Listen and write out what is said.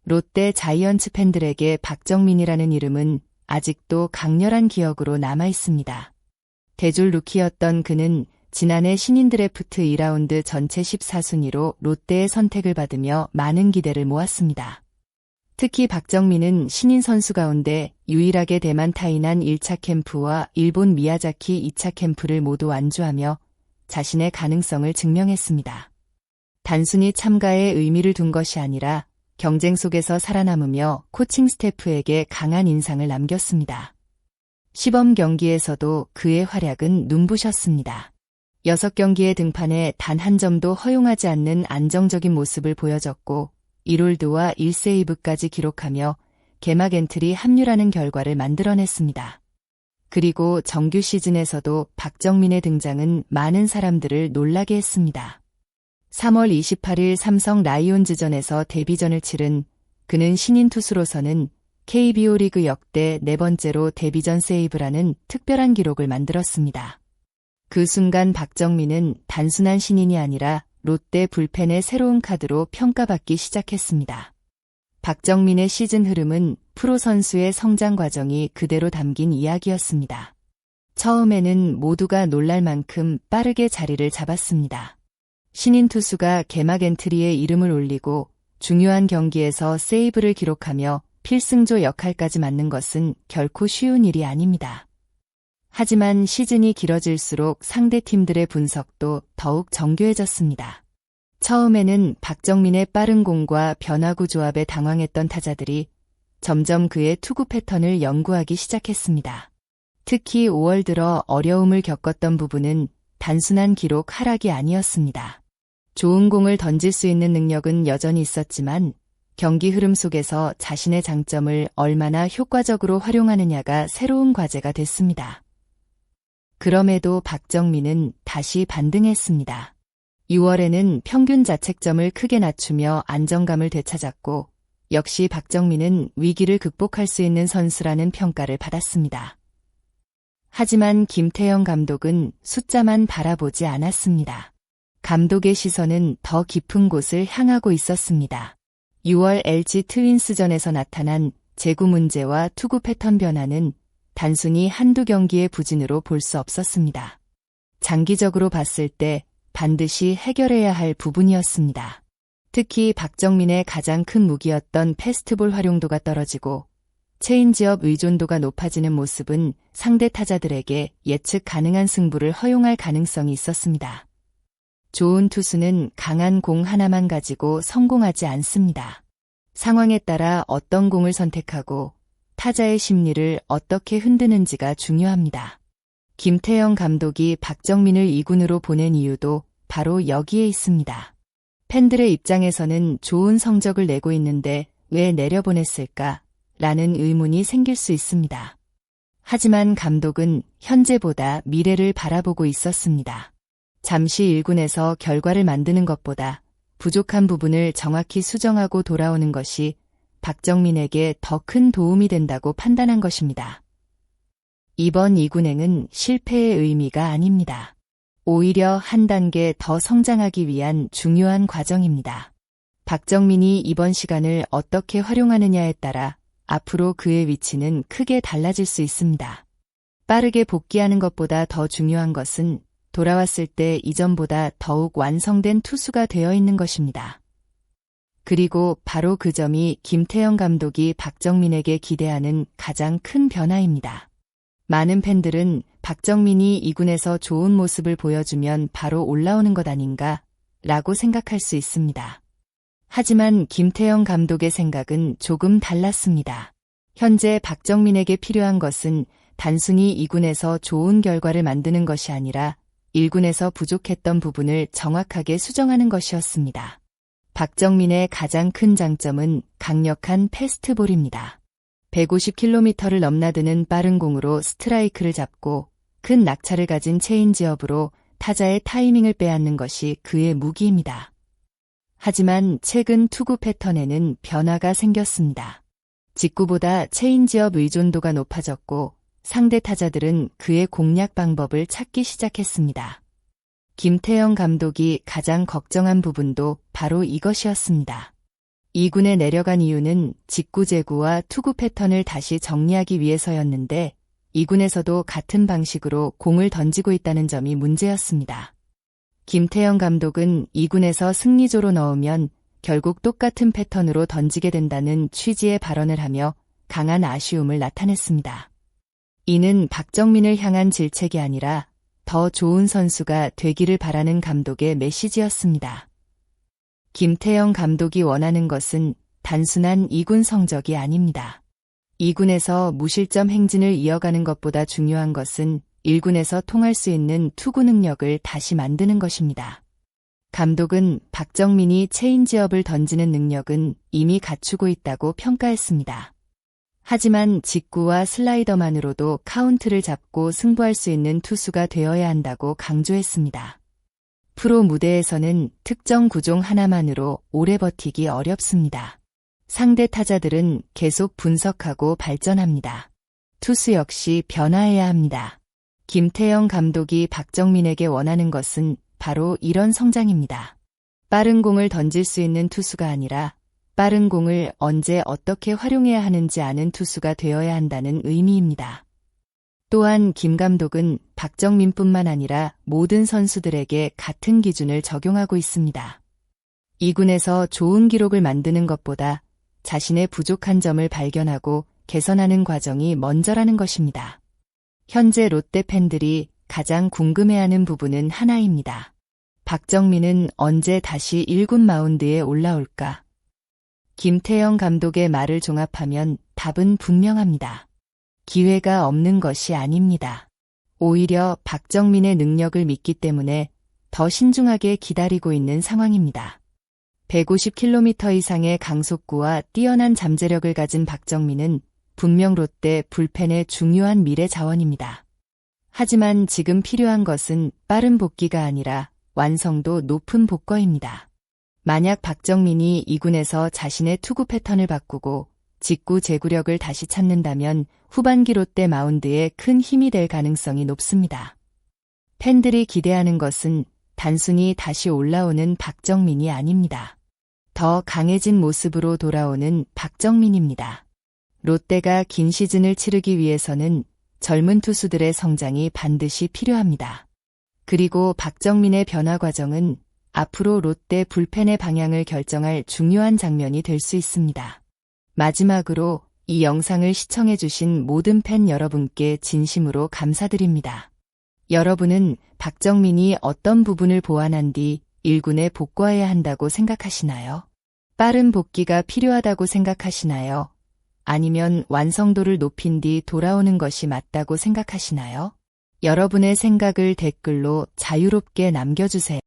롯데 자이언츠 팬들에게 박정민이라는 이름은 아직도 강렬한 기억으로 남아있습니다. 대졸 루키였던 그는 지난해 신인 드래프트 2라운드 전체 14순위로 롯데의 선택을 받으며 많은 기대를 모았습니다. 특히 박정민은 신인 선수 가운데 유일하게 대만 타이난 1차 캠프와 일본 미야자키 2차 캠프를 모두 완주하며 자신의 가능성을 증명했습니다. 단순히 참가에 의미를 둔 것이 아니라 경쟁 속에서 살아남으며 코칭 스태프에게 강한 인상을 남겼습니다. 시범 경기에서도 그의 활약은 눈부셨습니다. 6경기의 등판에 단 한 점도 허용하지 않는 안정적인 모습을 보여줬고 1홀드와 1세이브까지 기록하며 개막 엔트리 합류라는 결과를 만들어냈습니다. 그리고 정규 시즌에서도 박정민의 등장은 많은 사람들을 놀라게 했습니다. 3월 28일 삼성 라이온즈전에서 데뷔전을 치른 그는 신인 투수로서는 KBO 리그 역대 4번째로 데뷔전 세이브라는 특별한 기록을 만들었습니다. 그 순간 박정민은 단순한 신인이 아니라 롯데 불펜의 새로운 카드로 평가받기 시작했습니다. 박정민의 시즌 흐름은 프로 선수의 성장 과정이 그대로 담긴 이야기였습니다. 처음에는 모두가 놀랄 만큼 빠르게 자리를 잡았습니다. 신인 투수가 개막 엔트리에 이름을 올리고 중요한 경기에서 세이브를 기록하며 필승조 역할까지 맡는 것은 결코 쉬운 일이 아닙니다. 하지만 시즌이 길어질수록 상대 팀들의 분석도 더욱 정교해졌습니다. 처음에는 박정민의 빠른 공과 변화구 조합에 당황했던 타자들이 점점 그의 투구 패턴을 연구하기 시작했습니다. 특히 5월 들어 어려움을 겪었던 부분은 단순한 기록 하락이 아니었습니다. 좋은 공을 던질 수 있는 능력은 여전히 있었지만 경기 흐름 속에서 자신의 장점을 얼마나 효과적으로 활용하느냐가 새로운 과제가 됐습니다. 그럼에도 박정민은 다시 반등했습니다. 6월에는 평균 자책점을 크게 낮추며 안정감을 되찾았고 역시 박정민은 위기를 극복할 수 있는 선수라는 평가를 받았습니다. 하지만 김태형 감독은 숫자만 바라보지 않았습니다. 감독의 시선은 더 깊은 곳을 향하고 있었습니다. 6월 LG 트윈스전에서 나타난 제구 문제와 투구 패턴 변화는 단순히 한두 경기의 부진으로 볼 수 없었습니다. 장기적으로 봤을 때 반드시 해결해야 할 부분이었습니다. 특히 박정민의 가장 큰 무기였던 패스트볼 활용도가 떨어지고 체인지업 의존도가 높아지는 모습은 상대 타자들에게 예측 가능한 승부를 허용할 가능성이 있었습니다. 좋은 투수는 강한 공 하나만 가지고 성공하지 않습니다. 상황에 따라 어떤 공을 선택하고 타자의 심리를 어떻게 흔드는지가 중요합니다. 김태형 감독이 박정민을 2군으로 보낸 이유도 바로 여기에 있습니다. 팬들의 입장에서는 좋은 성적을 내고 있는데 왜 내려보냈을까? 라는 의문이 생길 수 있습니다. 하지만 감독은 현재보다 미래를 바라보고 있었습니다. 잠시 1군에서 결과를 만드는 것보다 부족한 부분을 정확히 수정하고 돌아오는 것이 박정민에게 더 큰 도움이 된다고 판단한 것입니다. 이번 2군행은 실패의 의미가 아닙니다. 오히려 한 단계 더 성장하기 위한 중요한 과정입니다. 박정민이 이번 시간을 어떻게 활용하느냐에 따라 앞으로 그의 위치는 크게 달라질 수 있습니다. 빠르게 복귀하는 것보다 더 중요한 것은 돌아왔을 때 이전보다 더욱 완성된 투수가 되어 있는 것입니다. 그리고 바로 그 점이 김태형 감독이 박정민에게 기대하는 가장 큰 변화입니다. 많은 팬들은 박정민이 2군에서 좋은 모습을 보여주면 바로 올라오는 것 아닌가 라고 생각할 수 있습니다. 하지만 김태형 감독의 생각은 조금 달랐습니다. 현재 박정민에게 필요한 것은 단순히 2군에서 좋은 결과를 만드는 것이 아니라 1군에서 부족했던 부분을 정확하게 수정하는 것이었습니다. 박정민의 가장 큰 장점은 강력한 패스트볼입니다. 150km를 넘나드는 빠른 공으로 스트라이크를 잡고 큰 낙차를 가진 체인지업으로 타자의 타이밍을 빼앗는 것이 그의 무기입니다. 하지만 최근 투구 패턴에는 변화가 생겼습니다. 직구보다 체인지업 의존도가 높아졌고 상대 타자들은 그의 공략 방법을 찾기 시작했습니다. 김태형 감독이 가장 걱정한 부분도 바로 이것이었습니다. 2군에 내려간 이유는 직구 제구와 투구 패턴을 다시 정리하기 위해서였는데 2군에서도 같은 방식으로 공을 던지고 있다는 점이 문제였습니다. 김태형 감독은 2군에서 승리조로 넣으면 결국 똑같은 패턴으로 던지게 된다는 취지의 발언을 하며 강한 아쉬움을 나타냈습니다. 이는 박정민을 향한 질책이 아니라 더 좋은 선수가 되기를 바라는 감독의 메시지였습니다. 김태형 감독이 원하는 것은 단순한 2군 성적이 아닙니다. 2군에서 무실점 행진을 이어가는 것보다 중요한 것은 1군에서 통할 수 있는 투구 능력을 다시 만드는 것입니다. 감독은 박정민이 체인지업을 던지는 능력은 이미 갖추고 있다고 평가했습니다. 하지만 직구와 슬라이더만으로도 카운트를 잡고 승부할 수 있는 투수가 되어야 한다고 강조했습니다. 프로 무대에서는 특정 구종 하나만으로 오래 버티기 어렵습니다. 상대 타자들은 계속 분석하고 발전합니다. 투수 역시 변화해야 합니다. 김태형 감독이 박정민에게 원하는 것은 바로 이런 성장입니다. 빠른 공을 던질 수 있는 투수가 아니라 빠른 공을 언제 어떻게 활용해야 하는지 아는 투수가 되어야 한다는 의미입니다. 또한 김 감독은 박정민뿐만 아니라 모든 선수들에게 같은 기준을 적용하고 있습니다. 2군에서 좋은 기록을 만드는 것보다 자신의 부족한 점을 발견하고 개선하는 과정이 먼저라는 것입니다. 현재 롯데 팬들이 가장 궁금해하는 부분은 하나입니다. 박정민은 언제 다시 1군 마운드에 올라올까? 김태형 감독의 말을 종합하면 답은 분명합니다. 기회가 없는 것이 아닙니다. 오히려 박정민의 능력을 믿기 때문에 더 신중하게 기다리고 있는 상황입니다. 150km 이상의 강속구와 뛰어난 잠재력을 가진 박정민은 분명 롯데 불펜의 중요한 미래 자원입니다. 하지만 지금 필요한 것은 빠른 복귀가 아니라 완성도 높은 복거입니다. 만약 박정민이 2군에서 자신의 투구 패턴을 바꾸고 직구 제구력을 다시 찾는다면 후반기 롯데 마운드에 큰 힘이 될 가능성이 높습니다. 팬들이 기대하는 것은 단순히 다시 올라오는 박정민이 아닙니다. 더 강해진 모습으로 돌아오는 박정민입니다. 롯데가 긴 시즌을 치르기 위해서는 젊은 투수들의 성장이 반드시 필요합니다. 그리고 박정민의 변화 과정은 앞으로 롯데 불펜의 방향을 결정할 중요한 장면이 될 수 있습니다. 마지막으로 이 영상을 시청해주신 모든 팬 여러분께 진심으로 감사드립니다. 여러분은 박정민이 어떤 부분을 보완한 뒤 1군에 복귀해야 한다고 생각하시나요? 빠른 복귀가 필요하다고 생각하시나요? 아니면 완성도를 높인 뒤 돌아오는 것이 맞다고 생각하시나요? 여러분의 생각을 댓글로 자유롭게 남겨주세요.